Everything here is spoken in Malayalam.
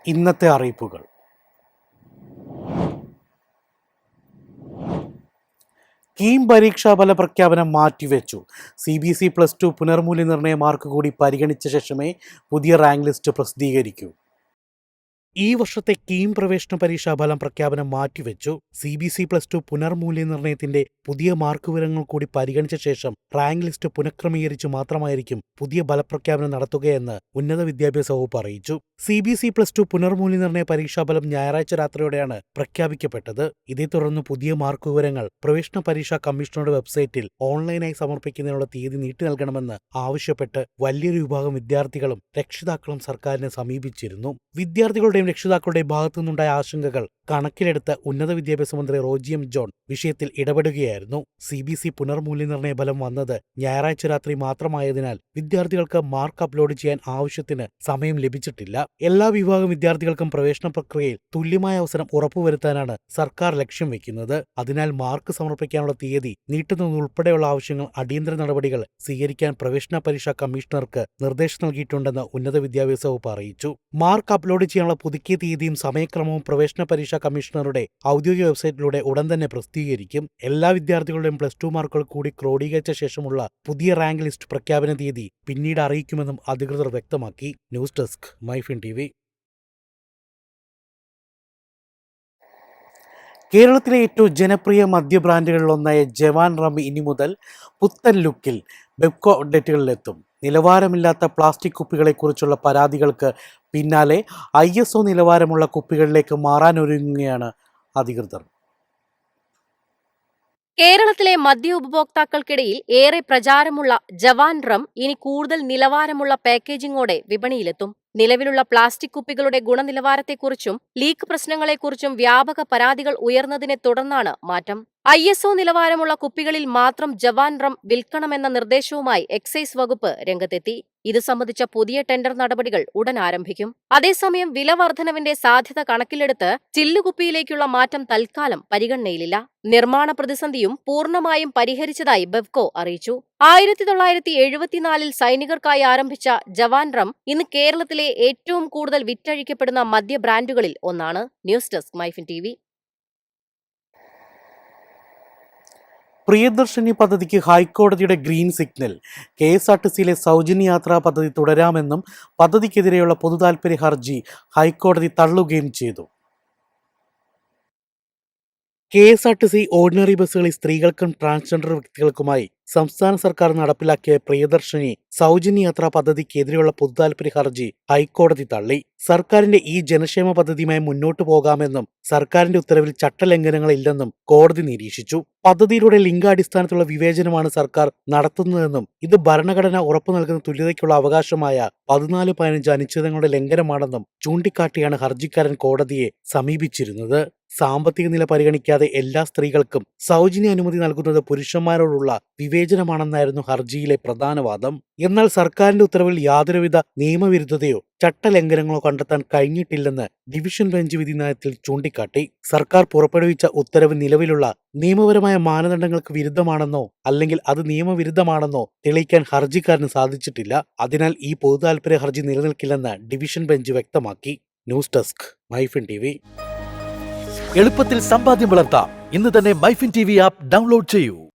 ഇന്നത്തെ അറിയിപ്പുകൾ. കീം പരീക്ഷാഫല പ്രഖ്യാപനം മാറ്റിവെച്ചു. CBSE+2 പുനർമൂല്യനിർണ്ണയ മാർക്ക് കൂടി പരിഗണിച്ച ശേഷമേ പുതിയ റാങ്ക് ലിസ്റ്റ് പ്രസിദ്ധീകരിക്കൂ. ഈ വർഷത്തെ കീം പ്രവേശന പരീക്ഷാ ഫലം പ്രഖ്യാപനം മാറ്റിവെച്ചു. CBSE+2 പുനർമൂല്യനിർണ്ണയത്തിന്റെ പുതിയ മാർക്ക് വിവരങ്ങൾ കൂടി പരിഗണിച്ച ശേഷം റാങ്ക് ലിസ്റ്റ് പുനഃക്രമീകരിച്ച് മാത്രമായിരിക്കും പുതിയ ഫലപ്രഖ്യാപനം നടത്തുകയെന്ന് ഉന്നത വിദ്യാഭ്യാസ വകുപ്പ് അറിയിച്ചു. CBSE+2 പുനർമൂല്യനിർണ്ണയ പരീക്ഷാഫലം ഞായറാഴ്ച രാത്രിയോടെയാണ് പ്രഖ്യാപിക്കപ്പെട്ടത്. ഇതേ തുടർന്ന് പുതിയ മാർക്ക് വിവരങ്ങൾ പ്രവേശന പരീക്ഷാ കമ്മീഷണറുടെ വെബ്സൈറ്റിൽ ഓൺലൈനായി സമർപ്പിക്കുന്നതിനുള്ള തീയതി നീട്ടി നൽകണമെന്ന് ആവശ്യപ്പെട്ട് വലിയൊരു വിഭാഗം വിദ്യാർത്ഥികളും രക്ഷിതാക്കളും സർക്കാരിനെ സമീപിച്ചിരുന്നു. വിദ്യാർത്ഥികളുടെയും രക്ഷിതാക്കളുടെയും ഭാഗത്തു നിന്നുണ്ടായ ആശങ്കകൾ കണക്കിലെടുത്ത് ഉന്നത വിദ്യാഭ്യാസ മന്ത്രി റോജി എം ജോൺ വിഷയത്തിൽ ഇടപെടുകയായിരുന്നു. CBSE പുനർമൂല്യനിർണ്ണയ ഫലം വന്നത് ഞായറാഴ്ച രാത്രി മാത്രമായതിനാൽ വിദ്യാർത്ഥികൾക്ക് മാർക്ക് അപ്ലോഡ് ചെയ്യാൻ ആവശ്യത്തിന് സമയം ലഭിച്ചിട്ടില്ല. എല്ലാ വിഭാഗം വിദ്യാർത്ഥികൾക്കും പ്രവേശന പ്രക്രിയയിൽ തുല്യമായ അവസരം ഉറപ്പുവരുത്താനാണ് സർക്കാർ ലക്ഷ്യം വെക്കുന്നത്. അതിനാൽ മാർക്ക് സമർപ്പിക്കാനുള്ള തീയതി നീട്ടുന്നതുൾപ്പെടെയുള്ള ആവശ്യങ്ങൾ അടിയന്തര നടപടികൾ സ്വീകരിക്കാൻ പ്രവേശന പരീക്ഷാ കമ്മീഷണർക്ക് നിർദ്ദേശം നൽകിയിട്ടുണ്ടെന്ന് ഉന്നത വിദ്യാഭ്യാസ വകുപ്പ് അറിയിച്ചു. മാർക്ക് അപ്ലോഡ് ചെയ്യാനുള്ള പുതുക്കിയ തീയതിയും സമയക്രമവും പ്രവേശന പരീക്ഷാ കമ്മീഷണറുടെ ഔദ്യോഗിക വെബ്സൈറ്റിലൂടെ ഉടൻ തന്നെ പ്രസിദ്ധീകരിക്കും. എല്ലാ വിദ്യാർത്ഥികളുടെയും +2 മാർക്കുകൾ കൂടി ക്രോഡീകരിച്ച ശേഷമുള്ള പുതിയ റാങ്ക് ലിസ്റ്റ് പ്രഖ്യാപന തീയതി പിന്നീട് അറിയിക്കുമെന്നും അധികൃതർ വ്യക്തമാക്കി. News desk MyFin TV. കേരളത്തിലെ ഏറ്റവും ജനപ്രിയ മദ്യ ബ്രാൻഡുകളിലൊന്നായ ജവാൻ റം ഇനി മുതൽ പുത്തൻ ലുക്കിൽ ബെവ്കോ ഔട്ട്ലെറ്റുകളിലെത്തും. നിലവാരമില്ലാത്ത പ്ലാസ്റ്റിക് കുപ്പികളെക്കുറിച്ചുള്ള പരാതികൾക്ക് പിന്നാലെ ISO നിലവാരമുള്ള കുപ്പികളിലേക്ക് മാറാനൊരുങ്ങുകയാണ് അധികൃതർ. കേരളത്തിലെ മദ്യ ഉപഭോക്താക്കൾക്കിടയിൽ ഏറെ പ്രചാരമുള്ള ജവാൻ റം ഇനി കൂടുതൽ നിലവാരമുള്ള പാക്കേജിംഗോടെ വിപണിയിലെത്തും. നിലവിലുള്ള പ്ലാസ്റ്റിക് കുപ്പികളുടെ ഗുണനിലവാരത്തെക്കുറിച്ചും ലീക്ക് പ്രശ്നങ്ങളെക്കുറിച്ചും വ്യാപക പരാതികൾ ഉയർന്നതിനെ തുടർന്നാണ് മാറ്റം. ISO നിലവാരമുള്ള കുപ്പികളിൽ മാത്രം ജവാൻ റം വിൽക്കണമെന്ന നിർദ്ദേശവുമായി എക്സൈസ് വകുപ്പ് രംഗത്തെത്തി. ഇത് സംബന്ധിച്ച പുതിയ ടെൻഡർ നടപടികൾ ഉടൻ ആരംഭിക്കും. അതേസമയം വില വർധനവിന്റെ സാധ്യത കണക്കിലെടുത്ത് ചില്ലുകുപ്പിയിലേക്കുള്ള മാറ്റം തൽക്കാലം പരിഗണനയിലില്ല. നിർമ്മാണ പ്രതിസന്ധിയും പൂർണ്ണമായും പരിഹരിച്ചതായി ബെവ്കോ അറിയിച്ചു. 1974 സൈനികർക്കായി ആരംഭിച്ച ജവാൻ റം ഇന്ന് കേരളത്തിലെ ഏറ്റവും കൂടുതൽ വിറ്റഴിക്കപ്പെടുന്ന മദ്യ ബ്രാൻഡുകളിൽ ഒന്നാണ്. News desk MyFin TV. Priyadarshini പദ്ധതിക്ക് ഹൈക്കോടതിയുടെ ഗ്രീൻ സിഗ്നൽ. KSRTCയിലെ സൗജന്യ യാത്രാ പദ്ധതി തുടരാമെന്നും പദ്ധതിക്കെതിരെയുള്ള പൊതുതാൽപര്യ ഹർജി ഹൈക്കോടതി തള്ളുകയും ചെയ്തു. KSRTC ഓർഡിനറി ബസ്സുകളിൽ സ്ത്രീകൾക്കും ട്രാൻസ്ജെൻഡർ വ്യക്തികൾക്കുമായി സംസ്ഥാന സർക്കാർ നടപ്പിലാക്കിയ പ്രിയദർശിനി സൗജന്യ യാത്രാ പദ്ധതിക്കെതിരെയുള്ള പൊതുതാൽപര്യ ഹർജി ഹൈക്കോടതി തള്ളി. സർക്കാരിന്റെ ഈ ജനക്ഷേമ പദ്ധതിയുമായി മുന്നോട്ടു പോകാമെന്നും സർക്കാരിന്റെ ഉത്തരവിൽ ചട്ടലംഘനങ്ങളില്ലെന്നും കോടതി നിരീക്ഷിച്ചു. പദ്ധതിയിലൂടെ ലിംഗാടിസ്ഥാനത്തിലുള്ള വിവേചനമാണ് സർക്കാർ നടത്തുന്നതെന്നും ഇത് ഭരണഘടന ഉറപ്പു നൽകുന്ന തുല്യതയ്ക്കുള്ള അവകാശമായ 14-15 അനുച്ഛേദങ്ങളുടെ ലംഘനമാണെന്നും ചൂണ്ടിക്കാട്ടിയാണ് ഹർജിക്കാരൻ കോടതിയെ സമീപിച്ചിരുന്നത്. സാമ്പത്തിക നില പരിഗണിക്കാതെ എല്ലാ സ്ത്രീകൾക്കും സൗജന്യ അനുമതി നൽകുന്നത് പുരുഷന്മാരോടുള്ള വിവേചനമാണെന്നായിരുന്നു ഹർജിയിലെ പ്രധാന വാദം. എന്നാൽ സർക്കാരിന്റെ ഉത്തരവിൽ യാതൊരുവിധ നിയമവിരുദ്ധതയോ ചട്ടലംഘനങ്ങളോ കണ്ടെത്താൻ കഴിഞ്ഞിട്ടില്ലെന്ന് ഡിവിഷൻ ബെഞ്ച് വിധി നയത്തിൽ ചൂണ്ടിക്കാട്ടി. സർക്കാർ പുറപ്പെടുവിച്ച ഉത്തരവ് നിലവിലുള്ള നിയമപരമായ മാനദണ്ഡങ്ങൾക്ക് വിരുദ്ധമാണെന്നോ അല്ലെങ്കിൽ അത് നിയമവിരുദ്ധമാണെന്നോ തെളിയിക്കാൻ ഹർജിക്കാരന് സാധിച്ചിട്ടില്ല. അതിനാൽ ഈ പൊതുതാൽപര്യ ഹർജി നിലനിൽക്കില്ലെന്ന് ഡിവിഷൻ ബെഞ്ച് വ്യക്തമാക്കി. News desk MyFin TV. എളുപ്പത്തിൽ സമ്പാദ്യം വളർത്താം. ഇന്ന് തന്നെ മൈഫിൻ TV ആപ്പ് ഡൗൺലോഡ് ചെയ്യൂ.